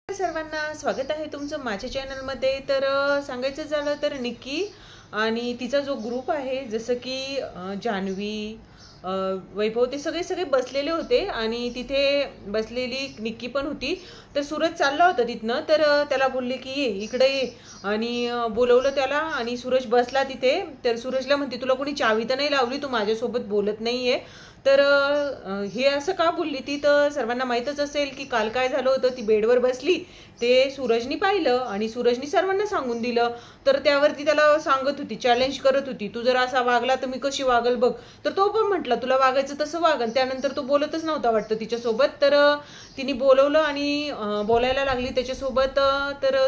सर्वांना स्वागत आहे तुमचं माझ्या चॅनलमध्ये। तर सांगायचं झालं तर निक्की आणि तिचा जो ग्रुप आहे, जसं की जान्हवी, वैभव, ते सगळे सगळे बसलेले होते आणि तिथे बसलेली निक्की पण होती। तर सूरज चालला होता तिथनं, तर त्याला बोलले की ये इकडे ये, आणि बोलवलं त्याला आणि सूरज बसला तिथे। तर सूरजला म्हणते तुला कोणी चावी तर नाही लावली, तू माझ्यासोबत बोलत नाहीये। तर हे असं का बोलली ती, तर सर्वांना माहीतच असेल की काल काय झालं होतं। ती बेडवर बसली, ते सूरजनी पाहिलं आणि सूरजनी सर्वांना सांगून दिलं। तर त्यावरती त्याला सांगत होती, चॅलेंज करत होती, तू जर असा वागला तर मी कशी वागल बघ। तर तो पण म्हटला तुला वागायचं तसं वागन। त्यानंतर तो बोलतच नव्हता वाटतं तिच्यासोबत। तर तिने बोलवलं आणि बोलायला लागली त्याच्यासोबत। तर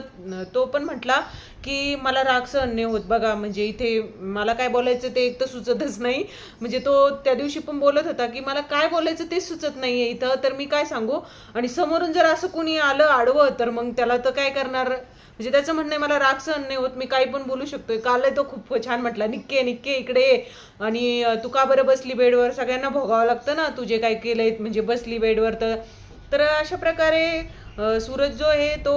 तो पण म्हटला की मला राग सहन नाही होत बघा, म्हणजे इथे मला काय बोलायचं ते एक तर सुचतच नाही। म्हणजे तो त्या दिवशी पण बोलत होता की मला काय बोलायचं तेच सुचत नाहीये इथं, तर मी काय सांगू। आणि समोरून जर असं कोणी आलं आडवं तर मग त्याला तर काय करणार। म्हणजे त्याचं म्हणणं आहे मला राग सहन नाही होत, मी काही पण बोलू शकतोय। काल तो खूप छान म्हटला, निक्के निक्के इकडे ये, आणि तू का बरं बसली बेडवर, सगळ्यांना भोगावं लागतं ना तू जे काय केलंय, म्हणजे बसली बेडवर। तर अशा प्रकारे सूरज जो आहे तो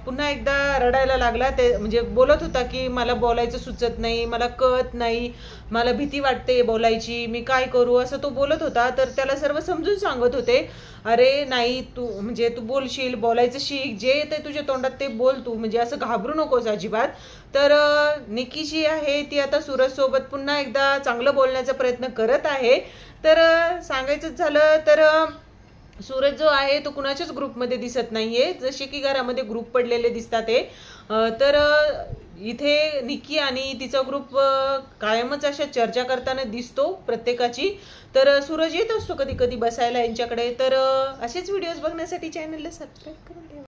पुन्हा एकदा रडायला लागला। ते म्हणजे बोलत होता की मला बोलायचं सुचत नाही, मला कळत नाही, मला भीती वाटते बोलायची, मी काय करू, असं तो बोलत होता। तर त्याला सर्व समजून सांगत होते, अरे नाही तू म्हणजे तू बोलशील, बोलायचं शिक, जे येते तुझ्या तोंडात ते बोल तू, म्हणजे असं घाबरू नकोस अजिबात। तर निक्की जी आहे ती आता सूरज सोबत पुन्हा एकदा चांगलं बोलण्याचा प्रयत्न करत आहे। तर सांगायचं झालं तर सूरज जो आहे तो कुणाच्याच ग्रुपमध्ये दिसत नाहीये, जसे की घरामध्ये ग्रुप पडलेले दिसतात ते। तर इथे निक्की आणि तिचा ग्रुप कायमच अशा चर्चा करताना दिसतो प्रत्येकाची। तर सूरज येत असतो कधी कधी बसायला यांच्याकडे। तर असेच व्हिडिओज बघण्यासाठी चॅनलला सबस्क्राईब करून ठेवा।